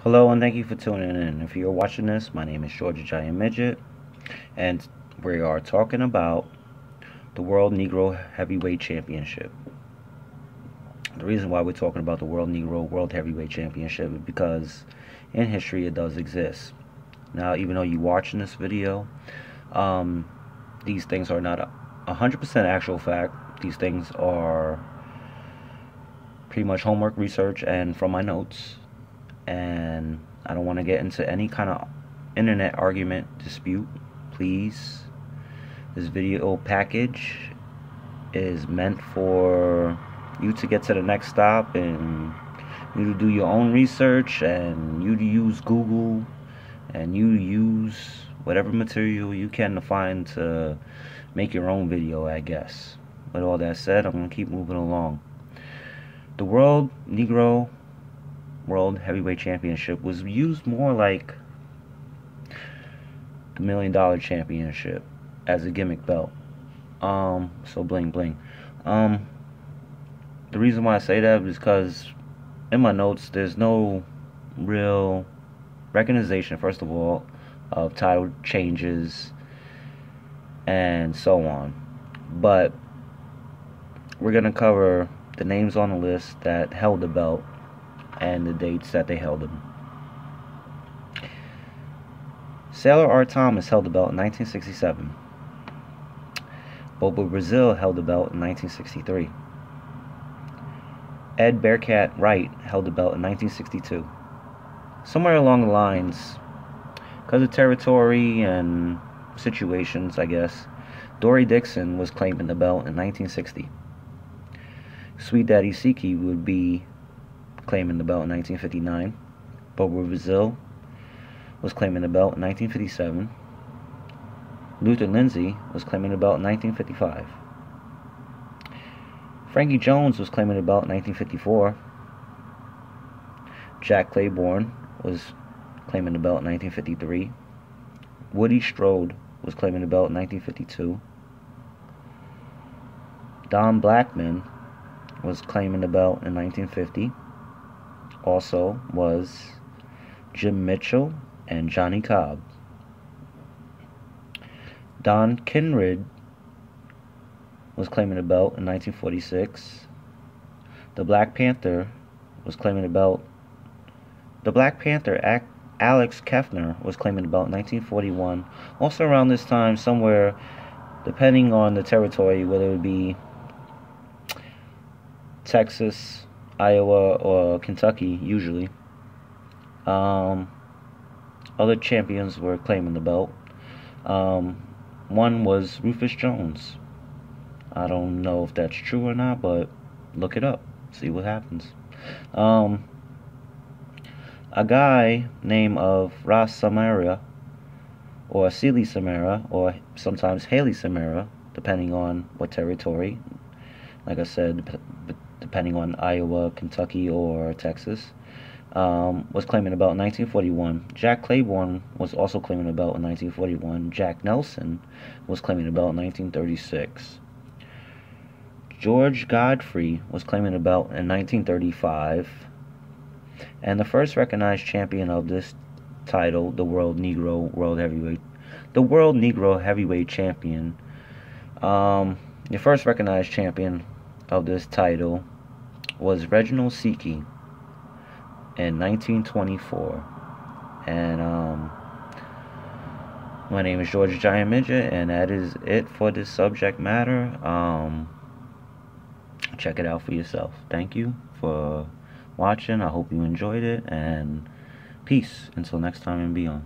Hello and thank you for tuning in. If you're watching this, my name is Jorge Midget, and we are talking about the World Negro Heavyweight Championship. The reason why we're talking about the World Negro World Heavyweight Championship is because in history it does exist. Now, even though you're watching this video, these things are not 100% actual fact. These things are pretty much homework research and from my notes. And I don't want to get into any kind of internet argument dispute. Please, this video package is meant for you to get to the next stop and you to do your own research and you to use Google and you to use whatever material you can to find to make your own video, I guess. With all that said, I'm going to keep moving along. The World Negro World Heavyweight Championship was used more like the $1 Million Championship as a gimmick belt. So bling bling. The reason why I say that is because in my notes there's no real recognition, first of all, of title changes and so on. But we're gonna cover the names on the list that held the belt and the dates that they held them. Sailor R. Thomas held the belt in 1967. Bobo Brazil held the belt in 1963. Ed Bearcat Wright held the belt in 1962. Somewhere along the lines, because of territory and situations, I guess, Dory Dixon was claiming the belt in 1960. Sweet Daddy Siki would be claiming the belt in 1959. Bobo Brazil was claiming the belt in 1957. Luther Lindsay was claiming the belt in 1955. Frankie Jones was claiming the belt in 1954. Jack Claiborne was claiming the belt in 1953. Woody Strode was claiming the belt in 1952. Don Blackman was claiming the belt in 1950. Also was Jim Mitchell and Johnny Cobb. Don Kinrid was claiming the belt in 1946. The Black Panther was claiming the belt. The Black Panther, Alex Kefner, was claiming the belt in 1941. Also around this time, somewhere, depending on the territory, whether it would be Texas, Iowa, or Kentucky, usually. Other champions were claiming the belt. One was Rufus Jones. I don't know if that's true or not, but look it up. See what happens. A guy named of Ras Samara, or Sealy Samara, or sometimes Haley Samara, depending on what territory. Like I said, depending on Iowa, Kentucky, or Texas, was claiming the belt in 1941. Jack Claiborne was also claiming the belt in 1941. Jack Nelson was claiming the belt in 1936. George Godfrey was claiming the belt in 1935. And the first recognized champion of this title, the World Negro Heavyweight Champion, the first recognized champion of this title was Reginald Siki in 1924. And my name is Jorge Giant Midget, and that is it for this subject matter. Check it out for yourself. Thank you for watching. I hope you enjoyed it, and peace until next time and beyond.